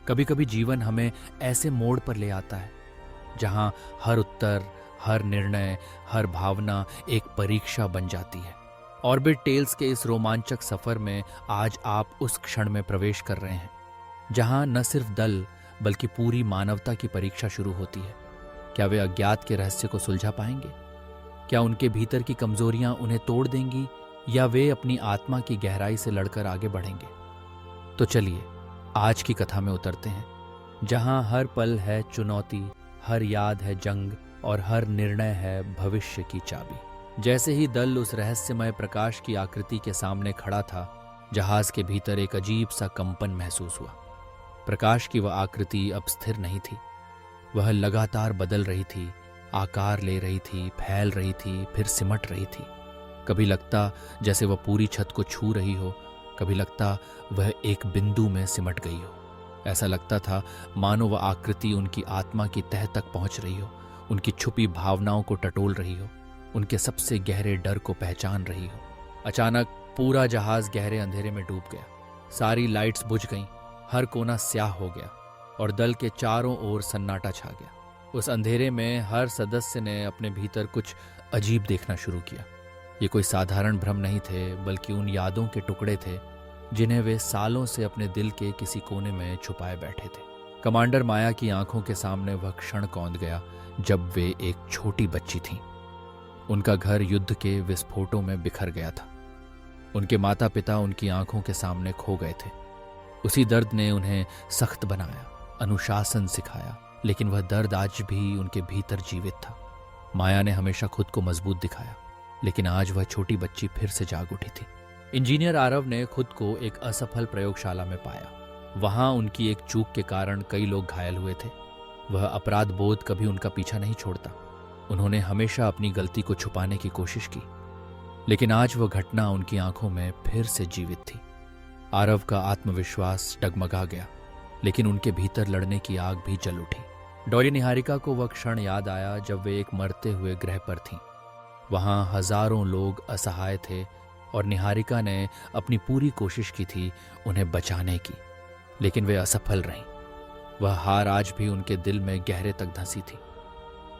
कभी कभी जीवन हमें ऐसे मोड़ पर ले आता है जहां हर उत्तर, हर निर्णय, हर भावना एक परीक्षा बन जाती है। ऑर्बिट टेल्स के इस रोमांचक सफर में आज आप उस क्षण में प्रवेश कर रहे हैं जहां न सिर्फ दल बल्कि पूरी मानवता की परीक्षा शुरू होती है। क्या वे अज्ञात के रहस्य को सुलझा पाएंगे? क्या उनके भीतर की कमजोरियां उन्हें तोड़ देंगी या वे अपनी आत्मा की गहराई से लड़कर आगे बढ़ेंगे? तो चलिए आज की कथा में उतरते हैं, जहां हर पल है चुनौती, हर याद है जंग और हर निर्णय है भविष्य की चाबी। जैसे ही दल उस रहस्यमय प्रकाश की आकृति के सामने खड़ा था, जहाज के भीतर एक अजीब सा कंपन महसूस हुआ। प्रकाश की वह आकृति अब स्थिर नहीं थी, वह लगातार बदल रही थी, आकार ले रही थी, फैल रही थी, फिर सिमट रही थी। कभी लगता जैसे वह पूरी छत को छू रही हो, कभी लगता वह एक बिंदु में सिमट गई हो। ऐसा लगता था मानो वह आकृति उनकी आत्मा की तह तक पहुंच रही हो, उनकी छुपी भावनाओं को टटोल रही हो, उनके सबसे गहरे डर को पहचान रही हो। अचानक पूरा जहाज गहरे अंधेरे में डूब गया। सारी लाइट्स बुझ गईं, हर कोना स्याह हो गया और दल के चारों ओर सन्नाटा छा गया। उस अंधेरे में हर सदस्य ने अपने भीतर कुछ अजीब देखना शुरू किया। ये कोई साधारण भ्रम नहीं थे, बल्कि उन यादों के टुकड़े थे जिन्हें वे सालों से अपने दिल के किसी कोने में छुपाए बैठे थे। कमांडर माया की आंखों के सामने वह क्षण कौंध गया जब वे एक छोटी बच्ची थीं। उनका घर युद्ध के विस्फोटों में बिखर गया था। उनके माता पिता उनकी आंखों के सामने खो गए थे। उसी दर्द ने उन्हें सख्त बनाया, अनुशासन सिखाया, लेकिन वह दर्द आज भी उनके भीतर जीवित था। माया ने हमेशा खुद को मजबूत दिखाया, लेकिन आज वह छोटी बच्ची फिर से जाग उठी थी। इंजीनियर आरव ने खुद को एक असफल प्रयोगशाला में पाया। वहां उनकी एक चूक के कारण कई लोग घायल हुए थे। वह अपराध बोध कभी उनका पीछा नहीं छोड़ता। उन्होंने हमेशा अपनी गलती को छुपाने की कोशिश की, लेकिन आज वह घटना उनकी आंखों में फिर से जीवित थी। आरव का आत्मविश्वास डगमगा गया, लेकिन उनके भीतर लड़ने की आग भी जल उठी। डॉली निहारिका को वह क्षण याद आया जब वे एक मरते हुए ग्रह पर थीं। वहां हजारों लोग असहाय थे और निहारिका ने अपनी पूरी कोशिश की थी उन्हें बचाने की, लेकिन वे असफल रहीं। वह हार आज भी उनके दिल में गहरे तक धंसी थी।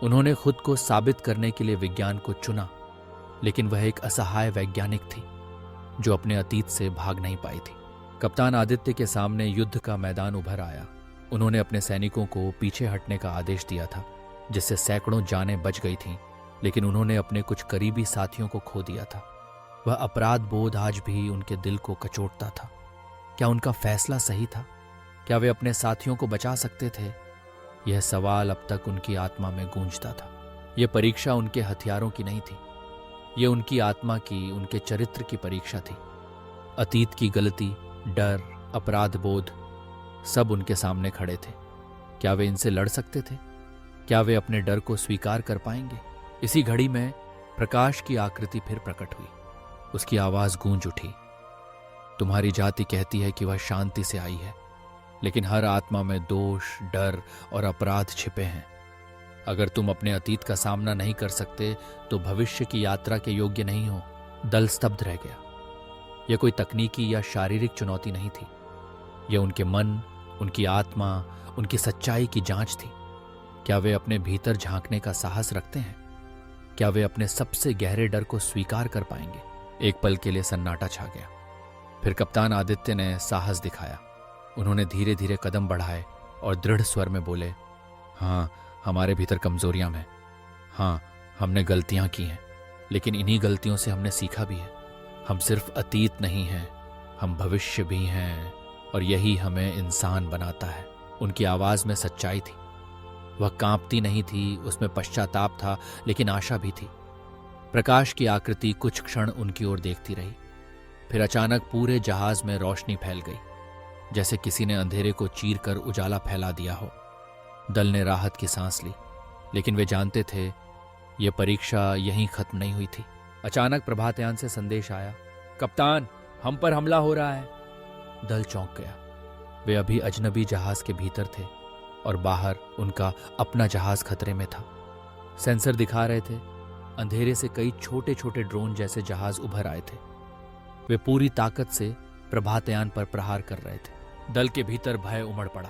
उन्होंने खुद को साबित करने के लिए विज्ञान को चुना, लेकिन वह एक असहाय वैज्ञानिक थी जो अपने अतीत से भाग नहीं पाई थी। कप्तान आदित्य के सामने युद्ध का मैदान उभर आया। उन्होंने अपने सैनिकों को पीछे हटने का आदेश दिया था, जिससे सैकड़ों जानें बच गई थीं, लेकिन उन्होंने अपने कुछ करीबी साथियों को खो दिया था। वह अपराध बोध आज भी उनके दिल को कचोटता था। क्या उनका फैसला सही था? क्या वे अपने साथियों को बचा सकते थे? यह सवाल अब तक उनकी आत्मा में गूंजता था। यह परीक्षा उनके हथियारों की नहीं थी, यह उनकी आत्मा की, उनके चरित्र की परीक्षा थी। अतीत की गलती, डर, अपराध बोध सब उनके सामने खड़े थे। क्या वे इनसे लड़ सकते थे? क्या वे अपने डर को स्वीकार कर पाएंगे? इसी घड़ी में प्रकाश की आकृति फिर प्रकट हुई। उसकी आवाज गूंज उठी, तुम्हारी जाति कहती है कि वह शांति से आई है, लेकिन हर आत्मा में दोष, डर और अपराध छिपे हैं। अगर तुम अपने अतीत का सामना नहीं कर सकते तो भविष्य की यात्रा के योग्य नहीं हो। दल स्तब्ध रह गया। यह कोई तकनीकी या शारीरिक चुनौती नहीं थी, यह उनके मन, उनकी आत्मा, उनकी सच्चाई की जांच थी। क्या वे अपने भीतर झांकने का साहस रखते हैं? क्या वे अपने सबसे गहरे डर को स्वीकार कर पाएंगे? एक पल के लिए सन्नाटा छा गया। फिर कप्तान आदित्य ने साहस दिखाया। उन्होंने धीरे धीरे कदम बढ़ाए और दृढ़ स्वर में बोले, हाँ, हमारे भीतर कमजोरियां हैं। हाँ, हमने गलतियां की हैं, लेकिन इन्हीं गलतियों से हमने सीखा भी है। हम सिर्फ अतीत नहीं हैं, हम भविष्य भी हैं, और यही हमें इंसान बनाता है। उनकी आवाज में सच्चाई थी। वह कांपती नहीं थी, उसमें पश्चाताप था, लेकिन आशा भी थी। प्रकाश की आकृति कुछ क्षण उनकी ओर देखती रही, फिर अचानक पूरे जहाज में रोशनी फैल गई, जैसे किसी ने अंधेरे को चीर कर उजाला फैला दिया हो। दल ने राहत की सांस ली, लेकिन वे जानते थे यह परीक्षा यहीं खत्म नहीं हुई थी। अचानक प्रभातयान से संदेश आया, कप्तान, हम पर हमला हो रहा है। दल चौंक गया। वे अभी अजनबी जहाज के भीतर थे और बाहर उनका अपना जहाज खतरे में था। सेंसर दिखा रहे थे अंधेरे से कई छोटे छोटे ड्रोन जैसे जहाज उभर आए थे। वे पूरी ताकत से प्रभातयान पर प्रहार कर रहे थे। दल के भीतर भय उमड़ पड़ा।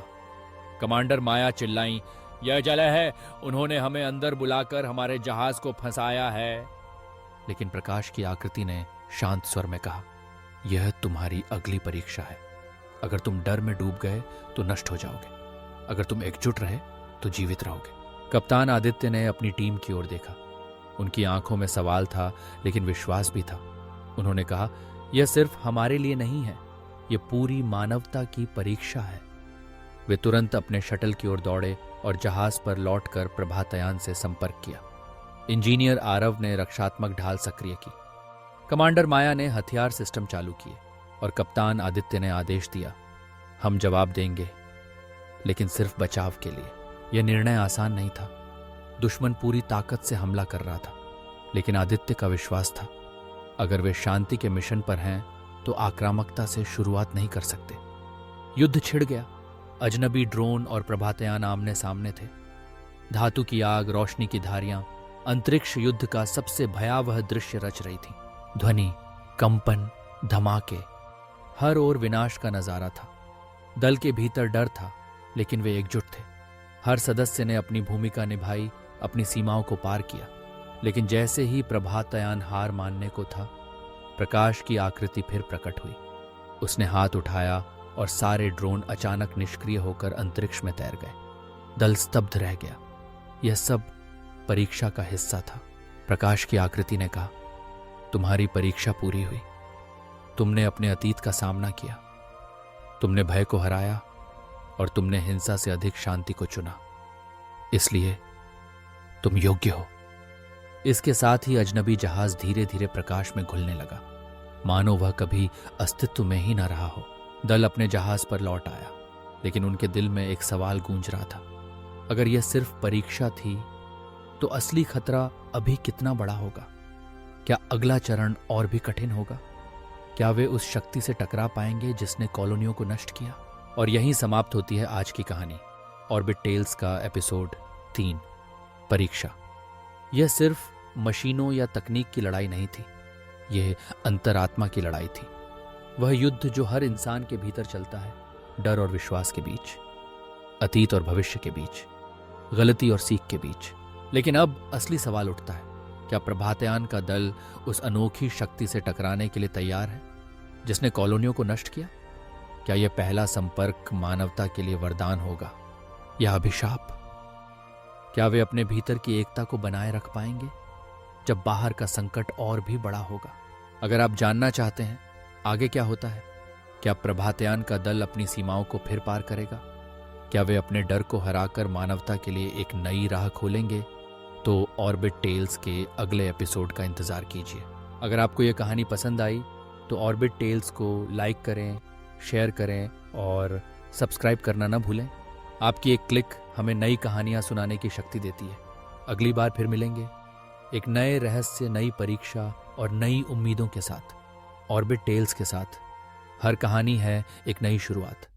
कमांडर माया चिल्लाई, यह जलय है, उन्होंने हमें अंदर बुलाकर हमारे जहाज को फंसाया है। लेकिन प्रकाश की आकृति ने शांत स्वर में कहा, यह तुम्हारी अगली परीक्षा है। अगर तुम डर में डूब गए तो नष्ट हो जाओगे, अगर तुम एकजुट रहे तो जीवित रहोगे। कप्तान आदित्य ने अपनी टीम की ओर देखा। उनकी आंखों में सवाल था लेकिन विश्वास भी था। उन्होंने कहा, यह सिर्फ हमारे लिए नहीं है, यह पूरी मानवता की परीक्षा है। वे तुरंत अपने शटल की ओर दौड़े और जहाज पर लौटकर प्रभातयान से संपर्क किया। इंजीनियर आरव ने रक्षात्मक ढाल सक्रिय की। कमांडर माया ने हथियार सिस्टम चालू किए और कप्तान आदित्य ने आदेश दिया, हम जवाब देंगे, लेकिन सिर्फ बचाव के लिए। यह निर्णय आसान नहीं था। दुश्मन पूरी ताकत से हमला कर रहा था, लेकिन आदित्य का विश्वास था, अगर वे शांति के मिशन पर हैं तो आक्रामकता से शुरुआत नहीं कर सकते। युद्ध छिड़ गया। अजनबी ड्रोन और प्रभातयान आमने सामने थे। धातु की आग, रोशनी की धारियां अंतरिक्ष युद्ध का सबसे भयावह दृश्य रच रही थी। ध्वनि, कंपन, धमाके, हर ओर विनाश का नजारा था। दल के भीतर डर था, लेकिन वे एकजुट थे। हर सदस्य ने अपनी भूमिका निभाई, अपनी सीमाओं को पार किया। लेकिन जैसे ही प्रभातयान हार मानने को था, प्रकाश की आकृति फिर प्रकट हुई। उसने हाथ उठाया और सारे ड्रोन अचानक निष्क्रिय होकर अंतरिक्ष में तैर गए। दल स्तब्ध रह गया। यह सब परीक्षा का हिस्सा था। प्रकाश की आकृति ने कहा, तुम्हारी परीक्षा पूरी हुई। तुमने अपने अतीत का सामना किया, तुमने भय को हराया और तुमने हिंसा से अधिक शांति को चुना। इसलिए तुम योग्य हो। इसके साथ ही अजनबी जहाज धीरे धीरे प्रकाश में घुलने लगा, मानो वह कभी अस्तित्व में ही न रहा हो। दल अपने जहाज पर लौट आया, लेकिन उनके दिल में एक सवाल गूंज रहा था, अगर यह सिर्फ परीक्षा थी तो असली खतरा अभी कितना बड़ा होगा? क्या अगला चरण और भी कठिन होगा? क्या वे उस शक्ति से टकरा पाएंगे जिसने कॉलोनियों को नष्ट किया? और यहीं समाप्त होती है आज की कहानी, ऑर्बिट टेल्स का एपिसोड 3, परीक्षा। यह सिर्फ मशीनों या तकनीक की लड़ाई नहीं थी, यह अंतरात्मा की लड़ाई थी। वह युद्ध जो हर इंसान के भीतर चलता है, डर और विश्वास के बीच, अतीत और भविष्य के बीच, गलती और सीख के बीच। लेकिन अब असली सवाल उठता है, क्या प्रभातयान का दल उस अनोखी शक्ति से टकराने के लिए तैयार है जिसने कॉलोनियों को नष्ट किया? क्या यह पहला संपर्क मानवता के लिए वरदान होगा या अभिशाप? क्या वे अपने भीतर की एकता को बनाए रख पाएंगे जब बाहर का संकट और भी बड़ा होगा? अगर आप जानना चाहते हैं आगे क्या होता है, क्या प्रभातयान का दल अपनी सीमाओं को फिर पार करेगा? क्या वे अपने डर को हराकर मानवता के लिए एक नई राह खोलेंगे? तो ऑर्बिट टेल्स के अगले एपिसोड का इंतजार कीजिए। अगर आपको यह कहानी पसंद आई तो ऑर्बिट टेल्स को लाइक करें, शेयर करें और सब्सक्राइब करना ना भूलें। आपकी एक क्लिक हमें नई कहानियां सुनाने की शक्ति देती है। अगली बार फिर मिलेंगे एक नए रहस्य, नई परीक्षा और नई उम्मीदों के साथ। ऑर्बिट टेल्स के साथ हर कहानी है एक नई शुरुआत।